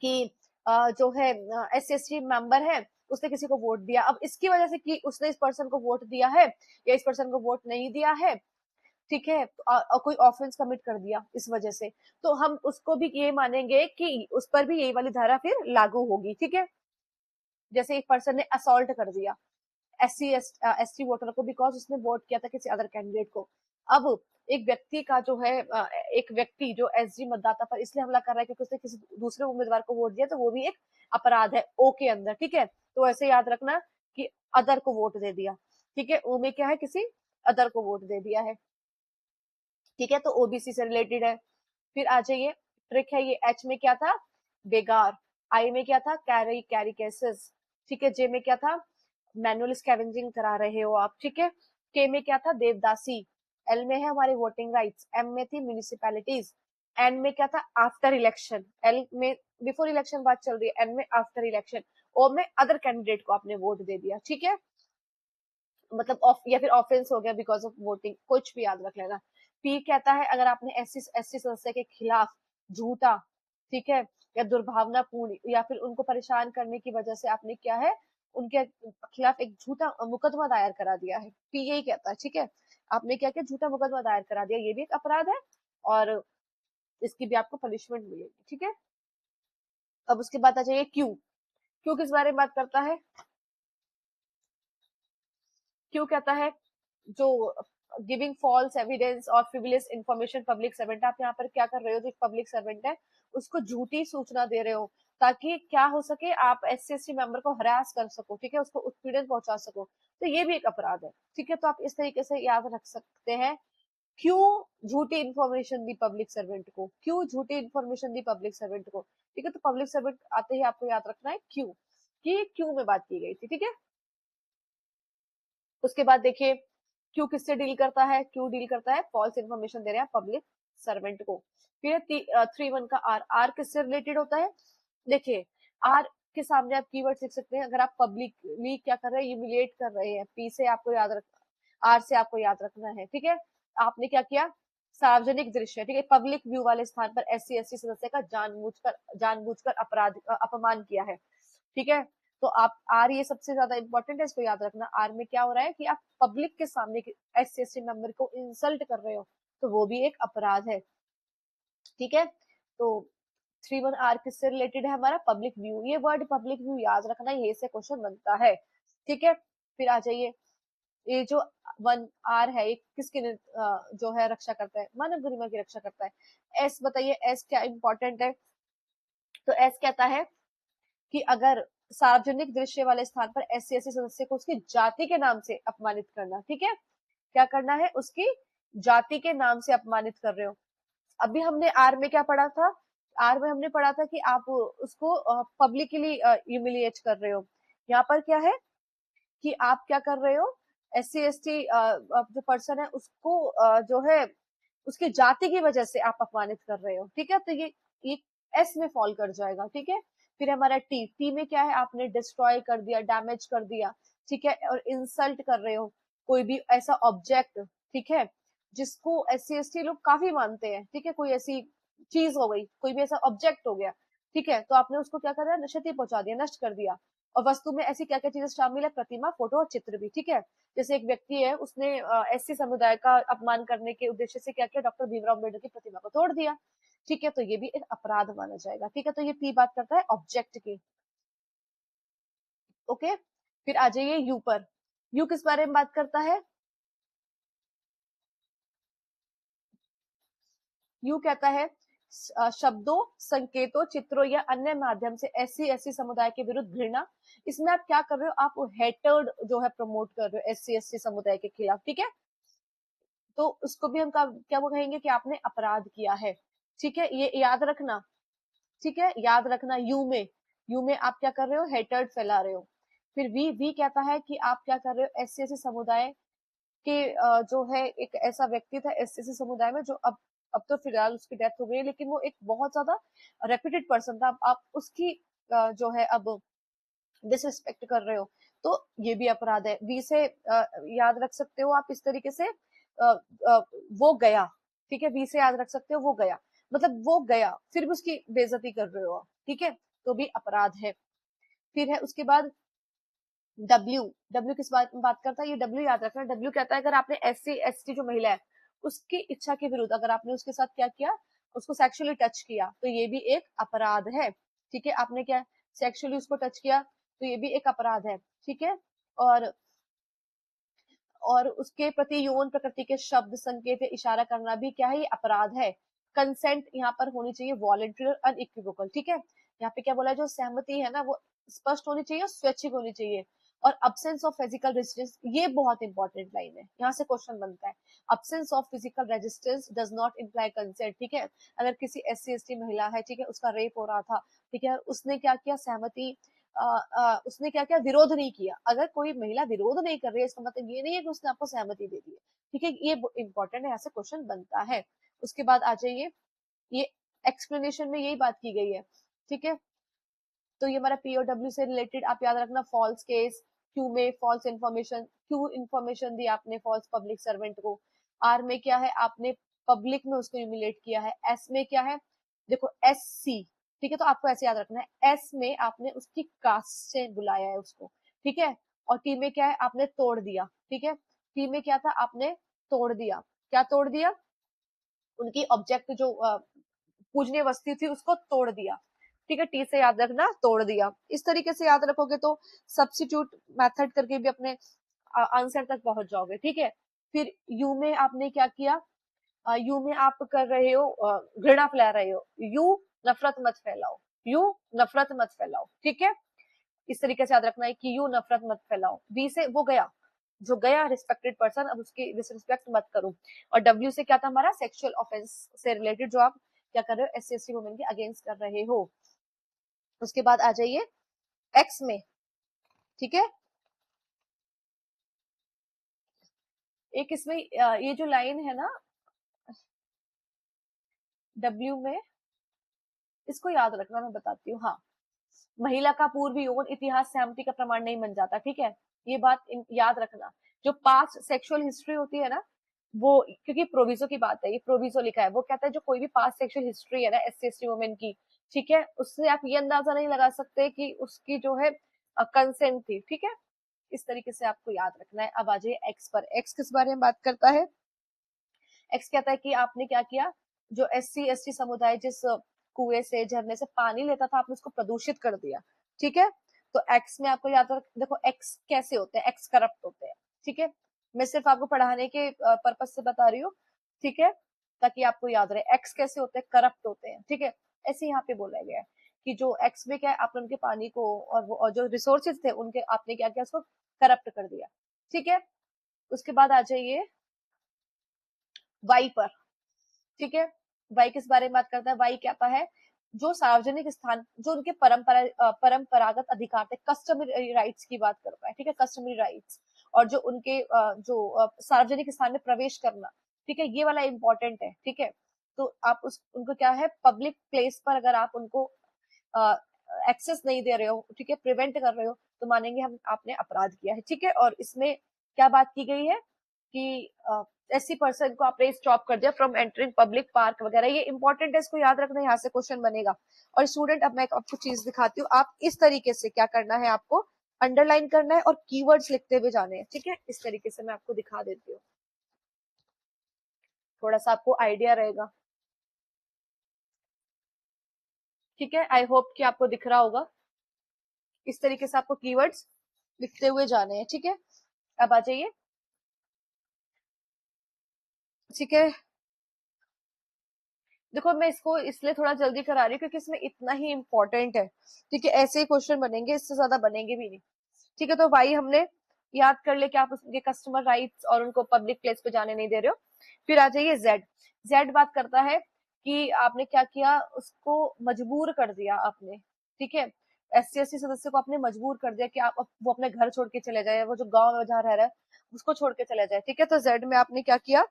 कि जो है S C S T member है, उसने किसी को वोट दिया, अब इसकी वजह से कि उसने इस पर्सन को वोट दिया है या इस पर्सन को वोट नहीं दिया है, ठीक है, कोई ऑफेंस कमिट कर दिया इस वजह से, तो हम उसको भी ये मानेंगे कि उस पर भी यही वाली धारा फिर लागू होगी। ठीक है, जैसे एक पर्सन ने असॉल्ट कर दिया एसटी वोटर को बिकॉज उसने वोट किया था किसी अदर कैंडिडेट को। अब एक व्यक्ति का जो है एक व्यक्ति जो एसजी मतदाता पर इसलिए हमला कर रहा है क्योंकि उसने किसी दूसरे उम्मीदवार को वोट दिया, तो वो भी एक अपराध है ओ के अंदर। ठीक है, तो ऐसे याद रखना कि अदर को वोट दे दिया। ठीक है, ओ में क्या है? किसी अदर को वोट दे दिया है। ठीक है, तो ओबीसी से रिलेटेड है। फिर आ जाइए ट्रिक है ये। एच में क्या था? बेगार। आई में क्या था? Carry carry cases. ठीक है, जे में क्या था? मैनुअल स्कैवेंजिंग करा रहे हो आप। ठीक है, के में क्या था? देवदासी। एल में है हमारे वोटिंग राइट्स। एम में थी म्यूनिसिपैलिटीज। एन में क्या था? After election. एल में बिफोर इलेक्शन बात चल रही है, एन में आफ्टर इलेक्शन। ओ में अदर कैंडिडेट को आपने वोट दे दिया। ठीक है, मतलब ऑफ या फिर ऑफेंस हो गया बिकॉज ऑफ वोटिंग, कुछ भी याद रख लेना। पी कहता है अगर आपने एससी सदस्य के खिलाफ झूठा, ठीक है, या दुर्भावनापूर्ण या फिर उनको परेशान करने की वजह से आपने क्या है उनके खिलाफ एक झूठा मुकदमा दायर करा दिया है, पी यही कहता है। ठीक है, आपने क्या किया? झूठा मुकदमा दायर करा दिया, ये भी एक अपराध है और इसकी भी आपको पनिशमेंट मिलेगी। ठीक है, अब उसके बाद आ जाइए क्यू। क्यू किस बारे में बात करता है? क्यों कहता है जो गिविंग फॉल्स एविडेंस और फ्रिवलेस इंफॉर्मेशन पब्लिक सर्वेंट, आप यहाँ पर क्या कर रहे हो? जो पब्लिक सर्वेंट है उसको झूठी सूचना दे रहे हो ताकि क्या हो सके, आप एससी एसटी मेंबर को हरास कर सको, ठीक है, उसको उत्पीड़न पहुंचा सको, तो ये भी एक अपराध है। ठीक है, तो आप इस तरीके से याद रख सकते हैं। क्यों झूठी इंफॉर्मेशन दी पब्लिक सर्वेंट को? क्यों झूठी इंफॉर्मेशन दी पब्लिक सर्वेंट को? ठीक है, तो पब्लिक सर्वेंट आते ही आपको याद रखना है क्यों, कि क्यों में बात की गई थी। ठीक है, उसके बाद देखिए क्यू किससे डील करता है? क्यू डील करता है फॉल्स इन्फॉर्मेशन दे रहे हैं पब्लिक सर्वेंट को। फिर 3(1) का आर। आर किससे रिलेटेड होता है? देखिए आर के सामने आप कीवर्ड लिख सकते हैं। अगर आप पब्लिकली क्या कर रहे हैं, ह्यूमिलिएट कर रहे हैं, पी से आपको याद रख, आर से आपको याद रखना है। ठीक है, आपने क्या किया? सार्वजनिक दृश्य, ठीक है, पब्लिक व्यू वाले स्थान पर एससी एसटी सदस्य का जानबूझकर अपराध अपमान किया है। ठीक है, तो आप आर, ये सबसे ज्यादा इंपॉर्टेंट है, इसको याद रखना। आर में क्या हो रहा है कि आप पब्लिक के सामने एससी एसटी मेंबर को इंसल्ट कर रहे हो, तो वो भी एक अपराध है। ठीक है, तो 3(1) आर किससे रिलेटेड है? हमारा पब्लिक व्यू। ये वर्ड पब्लिक व्यू याद रखना, यही से क्वेश्चन बनता है। ठीक है, फिर आ जाइए ये जो 1 आर है, ये किसकी जो है रक्षा करता है? मानव गरिमा की रक्षा करता है। एस बताइए, एस क्या इंपॉर्टेंट है? तो एस कहता है कि अगर सार्वजनिक दृश्य वाले स्थान पर एससी एसटी सदस्य को उसकी जाति के नाम से अपमानित करना, ठीक है, क्या करना है? उसकी जाति के नाम से अपमानित कर रहे हो। अभी हमने आर में क्या पढ़ा था? आर में हमने पढ़ा था कि आप उसको पब्लिकली ह्यूमिलिएट कर रहे हो। यहाँ पर क्या है कि आप क्या कर रहे हो? एससी एसटी जो पर्सन है उसको जो है उसकी जाति की वजह से आप अपमानित कर रहे हो। ठीक है, तो ये एस में फॉल कर जाएगा। ठीक है, फिर हमारा टी। टी में क्या है? आपने डिस्ट्रॉय कर दिया, डैमेज कर दिया, ठीक है, और इंसल्ट कर रहे हो कोई भी ऐसा ऑब्जेक्ट, ठीक है, जिसको एससी एसटी लोग काफी मानते हैं। ठीक है, कोई ऐसी चीज हो गई, कोई भी ऐसा ऑब्जेक्ट हो गया, ठीक है, तो आपने उसको क्या कर दिया? क्षति पहुंचा दिया, नष्ट कर दिया। और वस्तु में ऐसी क्या क्या चीजें शामिल है, प्रतिमा, फोटो और चित्र भी, ठीक है। जैसे एक व्यक्ति है, उसने एससी समुदाय का अपमान करने के उद्देश्य से क्या किया, डॉक्टर भीमराव अम्बेडकर की प्रतिमा को तोड़ दिया, ठीक है, तो ये भी एक अपराध माना जाएगा, ठीक है। तो ये पी बात करता है ऑब्जेक्ट की, ओके। फिर आ जाइए यू पर। यू किस बारे में बात करता है, यू कहता है शब्दों, संकेतों, चित्रों या अन्य माध्यम से ऐसी ऐसी समुदाय के विरुद्ध घृणा। इसमें आप क्या कर रहे हो, आप हेटर्ड जो है प्रमोट कर रहे हो एससी एसटी समुदाय के खिलाफ, ठीक है। तो उसको भी हम क्या वो कहेंगे कि आपने अपराध किया है, ठीक है, ये याद रखना, ठीक है, याद रखना। यू में आप क्या कर रहे हो, हेटर्ड फैला रहे हो। फिर वी कहता है कि आप क्या कर रहे हो, एससी एसटी समुदाय के जो है एक ऐसा व्यक्ति था एससी एसटी समुदाय में जो अब तो फिलहाल उसकी डेथ हो गई, लेकिन वो एक बहुत ज्यादा रेप्यूटेड पर्सन था, आप उसकी जो है अब डिसरिस्पेक्ट कर रहे हो, तो ये भी अपराध है। वी से याद रख सकते हो आप इस तरीके से, वो गया, ठीक है, वी से याद रख सकते हो वो गया, मतलब वो गया फिर भी उसकी बेइज्जती कर रहे हो, ठीक है, तो भी अपराध है। फिर है उसके बाद डब्ल्यू। डब्ल्यू किस बात करता है, ये डब्ल्यू याद रखना, डब्ल्यू कहता है अगर आपने एससी एसटी जो महिला है उसकी इच्छा के विरुद्ध अगर आपने उसके साथ क्या किया, उसको सेक्सुअली टच किया, तो ये भी एक अपराध है, ठीक है। आपने क्या सेक्सुअली उसको टच किया, तो ये भी एक अपराध है, ठीक है। और उसके प्रति यौन प्रकृति के शब्द, संकेत या इशारा करना भी क्या है, ये अपराध है। कंसेंट यहाँ पर होनी चाहिए वॉलेंट्री और अनइक्विवोकल, ठीक है। यहाँ पे क्या बोला है, जो सहमति है ना वो स्पष्ट होनी चाहिए, स्वैच्छिक होनी चाहिए। और अब्सेंस ऑफ फिजिकल रेजिस्टेंस, ये बहुत इंपॉर्टेंट लाइन है, यहाँ से क्वेश्चन बनता है। Absence of physical resistance does not imply consent, ठीक है। अगर किसी एससी एसटी महिला है, ठीक है, उसका रेप हो रहा था, ठीक है, उसने क्या किया, सहमति उसने क्या किया, विरोध नहीं किया। अगर कोई महिला विरोध नहीं कर रही है, इसका मतलब ये नहीं है कि उसने आपको सहमति दे दी है, ठीक है, ये इंपॉर्टेंट है, यहाँ से क्वेश्चन बनता है। उसके बाद आ जाइए, ये एक्सप्लेनेशन में यही बात की गई है, ठीक है। तो ये हमारा पीओडब्ल्यू से रिलेटेड आप याद रखना, फॉल्स केस। क्यू में फॉल्स इन्फॉर्मेशन, क्यू इन्फॉर्मेशन दी आपने फॉल्स पब्लिक सर्वेंट को। आर में क्या है, आपने पब्लिक में उसको ह्यूमिलेट किया है। एस में क्या है, देखो एस सी, ठीक है, तो आपको ऐसे याद रखना है, एस में आपने उसकी कास्ट से बुलाया है उसको, ठीक है। और टी में क्या है, आपने तोड़ दिया, ठीक है। टी में क्या था, आपने तोड़ दिया, क्या तोड़ दिया, उनकी ऑब्जेक्ट जो पूजनीय वस्तु थी उसको तोड़ दिया, ठीक है। टी से याद रखना, तोड़ दिया। इस तरीके से याद रखोगे तो सब्स्टिट्यूट मेथड करके भी अपने आंसर तक पहुंच जाओगे, ठीक है। फिर यू में आपने क्या किया, यू में आप कर रहे हो घृणा फैला रहे हो, यू नफरत मत फैलाओ, यू नफरत मत फैलाओ, ठीक है। इस तरीके से याद रखना है कि यू नफरत मत फैलाओ। बी से वो गया, जो गया रिस्पेक्टेड पर्सन, अब उसकी डिसरिस्पेक्ट मत करो। और डब्ल्यू से क्या था हमारा, सेक्सुअल ऑफेंस से रिलेटेड जो आप क्या कर रहे हो, एससी एसटी वुमेन के अगेंस्ट कर रहे हो। उसके बाद आ जाइए एक्स में, ठीक है। एक इसमें ये जो लाइन है ना डब्ल्यू में, इसको याद रखना, मैं बताती हूँ, हाँ। महिला का पूर्व यौन इतिहास सहमति का प्रमाण नहीं बन जाता, ठीक है, ये बात याद रखना। जो पास्ट सेक्सुअल हिस्ट्री होती है ना, वो क्योंकि प्रोविजो की बात है, ये प्रोविजो लिखा है, वो कहता है जो कोई भी पास्ट सेक्सुअल हिस्ट्री है ना एससी एसटी वुमेन की, ठीक है, उससे आप ये अंदाजा नहीं लगा सकते कि उसकी जो है कंसेंट थी, ठीक है। इस तरीके से आपको याद रखना है। अब आ जाइए एक्स पर। एक्स किस बारे में बात करता है, एक्स कहता है कि आपने क्या किया, जो एससी एसटी समुदाय जिस कुएं से झरने से पानी लेता था, आपने उसको प्रदूषित कर दिया, ठीक है। तो एक्स में आपको याद रख, देखो एक्स कैसे होते हैं, एक्स करप्ट होते हैं, ठीक है। मैं सिर्फ आपको पढ़ाने के पर्पज से बता रही हूँ, ठीक है, ताकि आपको याद रहे एक्स कैसे होते हैं, करप्ट होते हैं, ठीक है। ऐसे यहाँ पे बोला गया है कि जो एक्स में क्या है, आपने उनके पानी को और वो और जो रिसोर्सेज थे उनके, आपने क्या किया, उसको करप्ट कर दिया, ठीक है। उसके बाद आ जाइए वाई पर, ठीक है। वाई किस बारे में बात करता है, वाई कहता है जो सार्वजनिक स्थान, जो उनके परंपरागत अधिकार थे, कस्टमरी राइट्स की बात करता है, ठीक है, कस्टमरी राइट्स। और जो उनके जो सार्वजनिक स्थान में प्रवेश करना, ठीक है, ये वाला इंपॉर्टेंट है, ठीक है। तो आप उनको क्या है, पब्लिक प्लेस पर अगर आप उनको एक्सेस नहीं दे रहे हो, ठीक है, प्रिवेंट कर रहे हो, तो मानेंगे हम आपने अपराध किया है, ठीक है। और इसमें क्या बात की गई है कि ऐसी पर्सन को आपने स्टॉप कर दिया फ्रॉम एंटरिंग पब्लिक पार्क वगैरह। ये इंपॉर्टेंट है, इसको याद रखना, यहाँ से क्वेश्चन बनेगा। और स्टूडेंट अब मैं आपको चीज दिखाती हूँ, आप इस तरीके से क्या करना है, आपको अंडरलाइन करना है और कीवर्ड्स लिखते हुए जाने हैं, ठीक है। इस तरीके से मैं आपको दिखा देती हूँ, थोड़ा सा आपको आइडिया रहेगा, ठीक है। आई होप कि आपको दिख रहा होगा। इस तरीके से आपको कीवर्ड्स लिखते हुए जाने हैं, ठीक है। अब आ जाइए, ठीक है। देखो मैं इसको इसलिए थोड़ा जल्दी करा रही हूँ क्योंकि इसमें इतना ही इंपॉर्टेंट है, ठीक है। ऐसे ही क्वेश्चन बनेंगे, इससे ज्यादा बनेंगे भी नहीं, ठीक है। तो भाई हमने याद कर ले कि आप उसके कस्टमर राइट्स और उनको पब्लिक प्लेस पे जाने नहीं दे रहे हो। फिर आ जाइए जेड। जेड बात करता है कि आपने क्या किया, उसको मजबूर कर दिया आपने, ठीक है। SC/ST सदस्य को आपने मजबूर कर दिया कि वो अपने घर छोड़ के चले जाए, वो जो गांव में जहाँ रह रहा है उसको छोड़ के चले जाए, ठीक है। तो जेड में आपने क्या किया,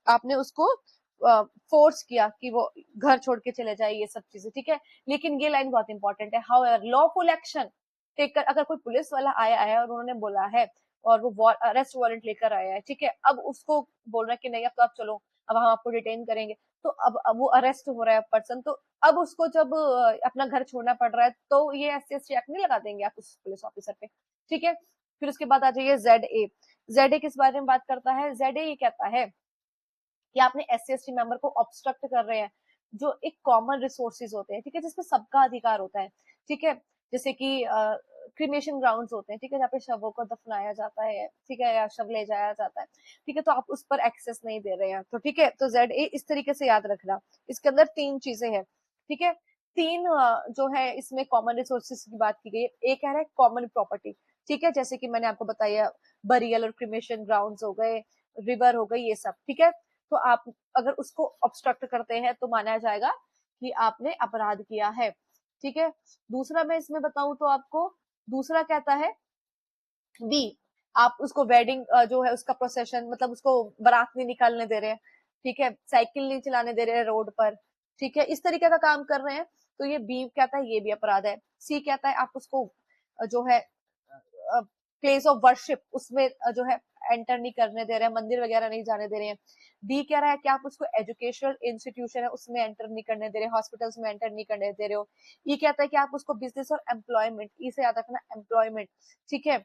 आपने उसको फोर्स किया कि वो घर छोड़ के चले जाए, ये सब चीजें, ठीक है। लेकिन ये लाइन बहुत इंपॉर्टेंट है, हाउएवर लॉफुल एक्शन टेकर, अगर कोई पुलिस वाला आया है और उन्होंने बोला है और वो अरेस्ट वारंट लेकर आया है, ठीक है, अब उसको बोल रहा है कि नहीं अब तो आप चलो, अब हम आपको डिटेन करेंगे, तो अब वो अरेस्ट हो रहा है पर्सन, तो अब उसको जब अपना घर छोड़ना पड़ रहा है तो ये SC/ST एक्ट नहीं लगा देंगे आप उस पुलिस ऑफिसर पे, ठीक है। फिर उसके बाद आ जाइए ZA। ZA किस बारे में बात करता है, ZA ये कहता है कि आपने SC/ST मेंबर को ऑब्स्ट्रक्ट कर रहे हैं जो एक कॉमन रिसोर्सेज होते हैं, ठीक है, जिसमें सबका अधिकार होता है, ठीक है। जैसे कि क्रिमेशन ग्राउंड्स होते हैं, ठीक है, जहाँ पे शवों को दफनाया जाता है, ठीक है, या शव ले जाया जाता है, ठीक है, तो आप उस पर एक्सेस नहीं दे रहे हैं, तो ठीक है। तो ZA इस तरीके से याद रखना, इसके अंदर 3 चीजें हैं, ठीक है। 3 जो है इसमें कॉमन रिसोर्सेज की बात की गई है। एक है कॉमन प्रॉपर्टी, ठीक है, जैसे कि मैंने आपको बताया बरियल और क्रिमेशन ग्राउंड्स हो गए, रिवर हो गई, ये सब, ठीक है। तो आप अगर उसको ऑब्स्ट्रक्ट करते हैं तो माना जाएगा कि आपने अपराध किया है, ठीक है। दूसरा मैं इसमें बताऊं तो आपको, दूसरा कहता है बी, आप उसको वेडिंग जो है उसका प्रोसेशन, मतलब उसको बारात नहीं निकालने दे रहे हैं, ठीक है, साइकिल नहीं चलाने दे रहे हैं रोड पर, ठीक है, इस तरीके का काम कर रहे हैं, तो ये बी कहता है ये भी अपराध है। सी कहता है आप उसको जो है प्लेस ऑफ वर्शिप उसमें जो है एंटर नहीं करने दे रहे हैं, मंदिर वगैरह नहीं जाने दे रहे हैं। डी कह रहा है कि आप उसको एजुकेशनल इंस्टीट्यूशन है उसमें एंटर नहीं करने दे रहे, हॉस्पिटल्स में एंटर नहीं करने दे रहे हो। ई कहता है कि आप उसको बिजनेस और एम्प्लॉयमेंट, ई से याद रखना एम्प्लॉयमेंट, ठीक है,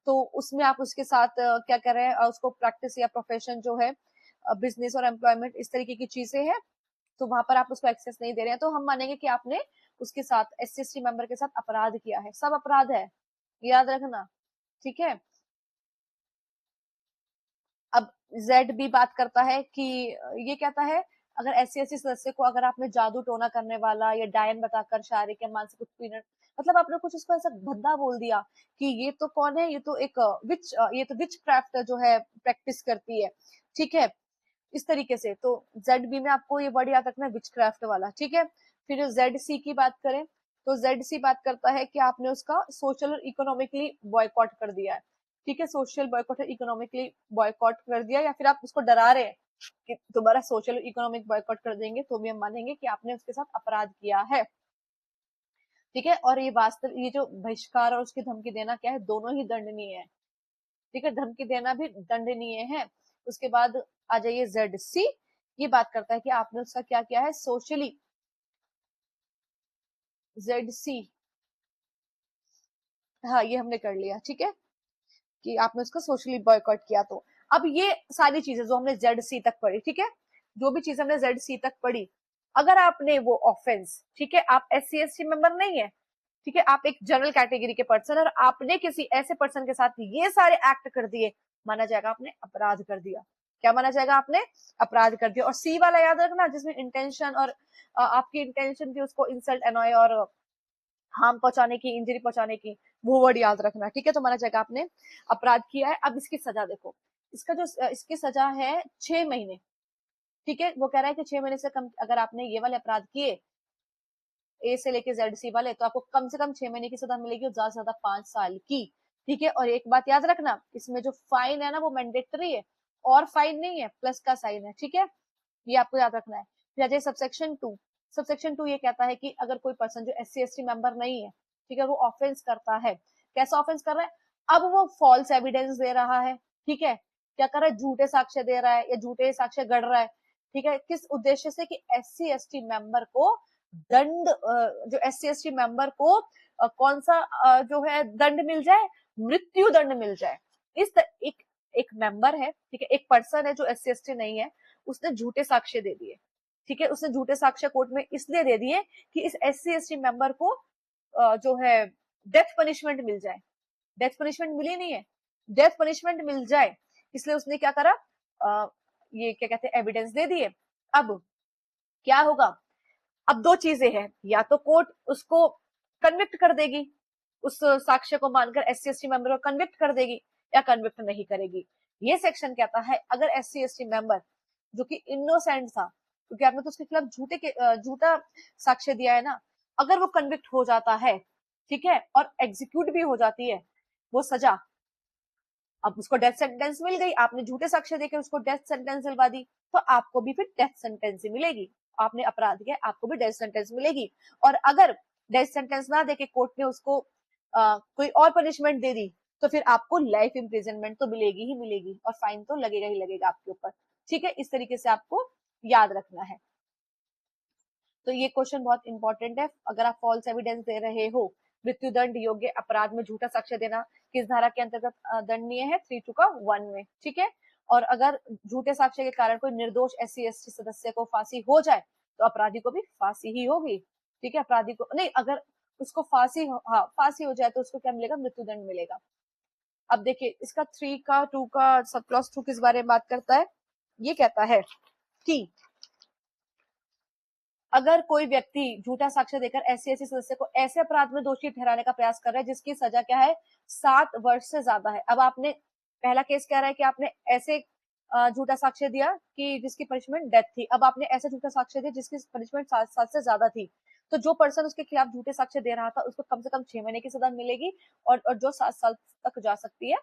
तो उसमें आप उसके साथ क्या कर रहे हैं, उसको प्रैक्टिस या प्रोफेशन जो है बिजनेस और एम्प्लॉयमेंट इस तरीके की चीजें हैं, तो वहां पर आप उसको एक्सेस नहीं दे रहे हैं, तो हम मानेंगे कि आपने उसके साथ SC/ST मेंबर के साथ अपराध किया है, सब अपराध है, याद रखना, ठीक है। अब जेड भी बात करता है कि ये कहता है अगर SC/ST सदस्य को अगर आपने जादू टोना करने वाला या डायन बताकर शारीरिक या मानसिक उत्पीड़न, मतलब आपने कुछ उसको ऐसा भद्दा बोल दिया कि ये तो कौन है, ये तो एक विच, ये तो विच क्राफ्ट जो है प्रैक्टिस करती है, ठीक है, इस तरीके से। तो ZB में आपको ये वर्ड याद रखना है, विच क्राफ्ट वाला, ठीक है। फिर ZC की बात करें तो ZC बात करता है कि आपने उसका सोशल और इकोनॉमिकली बॉयकॉट कर दिया है, ठीक है, सोशल बॉयकॉट और इकोनॉमिकली बॉयकॉट कर दिया, या फिर आप उसको डरा रहे हैं कि तुम्हारा सोशल और इकोनॉमिक बॉयकॉट कर देंगे तो भी हम मानेंगे कि आपने उसके साथ अपराध किया है, ठीक है। और ये वास्तव ये जो बहिष्कार और उसकी धमकी देना क्या है, दोनों ही दंडनीय है, ठीक है, धमकी देना भी दंडनीय है। उसके बाद आ जाइए ZC, ये बात करता है कि आपने उसका क्या किया है, सोशली, ZC, हाँ ये हमने कर लिया, ठीक है, कि आपने उसको सोशली बॉयकॉट किया। तो अब ये सारी चीजें जो हमने ZC तक पढ़ी, ठीक है, जो भी चीज हमने ZC तक पढ़ी, अगर आपने वो ऑफेंस, ठीक है, आप SC/ST मेंबर नहीं है, ठीक है, आप एक जनरल कैटेगरी के पर्सन और आपने किसी ऐसे पर्सन के साथ ये सारे एक्ट कर दिए, माना जाएगा आपने अपराध कर दिया, क्या माना जाएगा, आपने अपराध कर दिया। और सी वाला याद रखना, जिसमें इंटेंशन और आपकी इंटेंशन थी उसको इंसल्ट एनॉय और हार्म पहुंचाने की, इंजरी पहुंचाने की, वो वर्ड याद रखना, ठीक है। तो माना जाएगा आपने अपराध किया है। अब इसकी सजा देखो, इसका जो इसकी सजा है 6 महीने, ठीक है, वो कह रहा है कि 6 महीने से कम अगर आपने ये वाले अपराध किए A से लेके ZC वाले, तो आपको कम से कम 6 महीने की सजा मिलेगी और ज्यादा से ज्यादा 5 साल की, ठीक है। और एक बात याद रखना, इसमें जो फाइन है ना वो मैंडेटरी है, और फाइन नहीं है, प्लस का साइन है, ठीक है, ये आपको याद रखना है। फिर आ जाए सबसेक्शन 2। सबसेक्शन 2 ये कहता है कि अगर कोई पर्सन जो SC/ST मेंबर नहीं है, ठीक है, वो ऑफेंस करता है, कैसा ऑफेंस कर रहा है, अब वो फॉल्स एविडेंस दे रहा है, ठीक है, क्या कर रहा है, झूठे साक्ष्य दे रहा है या झूठे साक्ष्य गढ़ रहा है, ठीक है, किस उद्देश्य से, कि SC ST मेंबर को दंड, जो SC ST मेंबर को कौन सा जो है दंड मिल जाए, मृत्यु दंड मिल जाए। एक मेंबर है, ठीक है, एक पर्सन है जो SC ST नहीं है, उसने झूठे साक्ष्य दे दिए, ठीक है, उसने झूठे साक्ष्य कोर्ट में इसलिए दे दिए कि इस SC ST मेंबर को जो है डेथ पनिशमेंट मिल जाए। डेथ पनिशमेंट मिली नहीं है, डेथ पनिशमेंट मिल जाए, इसलिए उसने क्या करा, ये क्या कहते हैं, एविडेंस दे दिए। अब क्या होगा, अब दो चीजें हैं, या तो कोर्ट उसको कन्विक्ट कर देगी, उस साक्ष्य को मानकर SC ST मेंबर को कन्विक्ट कर देगी, या कन्विक्ट नहीं करेगी। ये सेक्शन कहता है अगर SC ST मेंबर जो कि इनोसेंट था, क्योंकि आपने तो उसके खिलाफ झूठा साक्ष्य दिया है ना, अगर वो कन्विक्ट हो जाता है, ठीक है, और एग्जीक्यूट भी हो जाती है वो सजा, अब उसको डेथ सेंटेंस मिल गई, आपने झूठे साक्ष्य देकर उसको डेथ सेंटेंस दिलवा दी, तो आपको भी फिर डेथ सेंटेंस ही मिलेगी, आपने अपराध किया, आपको भी डेथ सेंटेंस मिलेगी। और अगर डेथ सेंटेंस ना देके कोर्ट ने उसको कोई और पनिशमेंट दे दी, तो फिर आपको लाइफ इम्प्रिजनमेंट तो मिलेगी ही मिलेगी, और फाइन तो लगेगा ही लगेगा आपके ऊपर, ठीक है, इस तरीके से आपको याद रखना है। तो ये क्वेश्चन बहुत इंपॉर्टेंट है, अगर आप फॉल्स एविडेंस दे रहे हो, मृत्युदंड योग्य अपराध में झूठा साक्ष्य देना किस धारा के अंतर्गत दंडनीय है, 3(2) का 1 में, ठीक है, और अगर झूठे साक्ष्य के कारण कोई निर्दोष SC ST सदस्य को फांसी हो जाए, तो अपराधी को भी फांसी ही होगी, ठीक है, अपराधी को नहीं, अगर उसको फांसी हो जाए तो उसको क्या मिलेगा, मृत्युदंड मिलेगा। अब देखिए इसका 3 का 2 का सब क्लॉज 2 किस बारे में बात करता है, ये कहता है कि अगर कोई व्यक्ति झूठा साक्ष्य देकर SC ST सदस्य को ऐसे अपराध में दोषी ठहराने का प्रयास कर रहा है जिसकी सजा क्या है, 7 वर्ष से ज्यादा है। अब आपने पहला केस कह रहा है कि आपने ऐसे झूठा साक्ष्य दिया कि जिसकी पनिशमेंट डेथ थी, अब आपने ऐसे झूठा साक्ष्य दिया जिसकी पनिशमेंट 7 साल से ज्यादा थी, तो जो पर्सन उसके खिलाफ झूठे साक्ष्य दे रहा था उसको कम से कम 6 महीने की सजा मिलेगी, और जो 7 साल तक जा सकती है,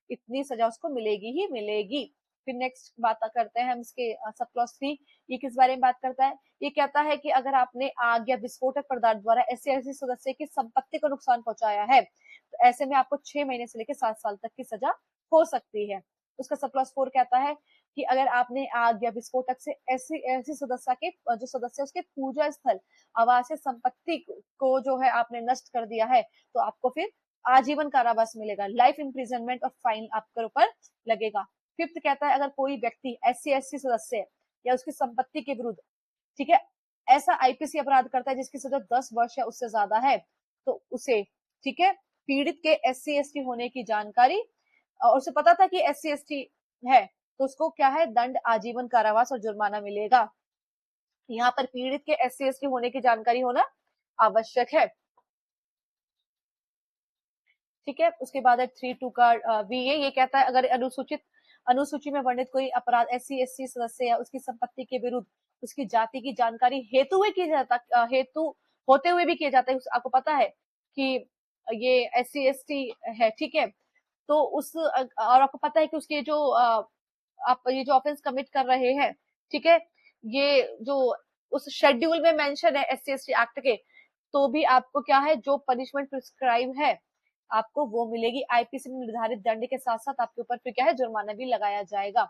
इतनी सजा उसको मिलेगी ही मिलेगी। फिर नेक्स्ट बात करते हैं हम इसके सब क्लॉज 3, ये किस बारे में बात करता है, ये कहता है कि अगर आपने आग या विस्फोटक पदार्थ द्वारा SC ST सदस्य की संपत्ति को नुकसान पहुंचाया है, तो ऐसे में आपको 6 महीने से लेकर 7 साल तक की सजा हो सकती है। उसका सब क्लॉज 4 कहता है कि अगर आपने आग या विस्फोटक से ऐसी सदस्य के जो सदस्य उसके पूजा स्थल, आवासीय संपत्ति को जो है आपने नष्ट कर दिया है, तो आपको फिर आजीवन कारावास मिलेगा, लाइफ इम्प्रिजनमेंट और फाइन आपके ऊपर लगेगा। फिफ्थ कहता है अगर कोई व्यक्ति SC ST सदस्य या उसकी संपत्ति के विरुद्ध, ठीक है, ऐसा IPC अपराध करता है जिसकी सजा 10 वर्ष या उससे ज्यादा है, तो उसे, ठीक है, पीड़ित के SC ST होने की जानकारी, और उसे पता था कि SC ST है, तो उसको क्या है, दंड, आजीवन कारावास और जुर्माना मिलेगा। यहाँ पर पीड़ित के SC ST होने की जानकारी होना आवश्यक है, ठीक है। उसके बाद है 3(2) का VA, ये कहता है अगर अनुसूची में वर्णित कोई अपराध SC ST सदस्य या उसकी संपत्ति के विरुद्ध उसकी जाति की जानकारी हेतु होते हुए भी किया जाता है, आपको पता है कि ये SC ST है, ठीक है, तो और आपको पता है कि उसके जो आप ये जो ऑफेंस कमिट कर रहे हैं, ठीक है, ये जो उस शेड्यूल में मेंशन है SC ST एक्ट के, तो भी आपको क्या है, जो पनिशमेंट प्रिस्क्राइब है आपको वो मिलेगी, IPC में निर्धारित दंड के साथ साथ आपके ऊपर फिर क्या है, जुर्माना भी लगाया जाएगा,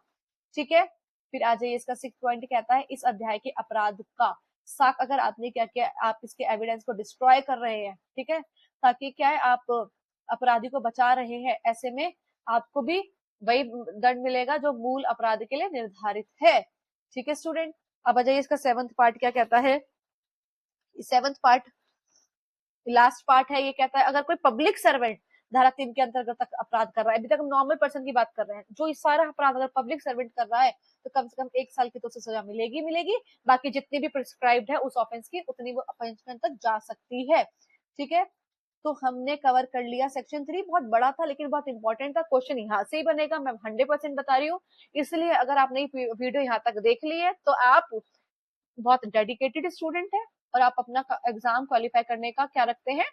ठीक है। फिर आ जाइए, इसका 6 पॉइंट कहता है इस अध्याय के अपराध का साक अगर आपने क्या किया, आप इसके एविडेंस को डिस्ट्रॉय कर रहे हैं, ठीक है, ताकि क्या है, आप अपराधी को बचा रहे हैं, ऐसे में आपको भी वही दंड मिलेगा जो मूल अपराध के लिए निर्धारित है, ठीक है स्टूडेंट। अब आ जाइए, इसका 7th पार्ट क्या कहता है, 7th पार्ट लास्ट पार्ट है, ये कहता है अगर कोई पब्लिक सर्वेंट धारा 3 के अंतर्गत तक अपराध कर रहा है, अभी तक हम नॉर्मल पर्सन की बात कर रहे हैं, जो इस सारा अपराध अगर पब्लिक सर्वेंट कर रहा है, तो कम से कम 1 साल की तो उसे सजा मिलेगी, बाकी जितनी भी प्रिस्क्राइब्ड है उस ऑफेंस की उतनी वो पनिशमेंट तक जा सकती है, ठीक है। तो हमने कवर कर लिया सेक्शन 3, बहुत बड़ा था लेकिन बहुत इंपॉर्टेंट था, क्वेश्चन यहाँ से ही बनेगा, मैं 100% बता रही हूँ, इसलिए अगर आपने वीडियो यहाँ तक देख ली है तो आप बहुत डेडिकेटेड स्टूडेंट है, और आप अपना एग्जाम क्वालिफाई करने का क्या रखते हैं,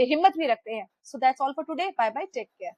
हिम्मत भी रखते हैं। So that's all for today, bye bye, take care.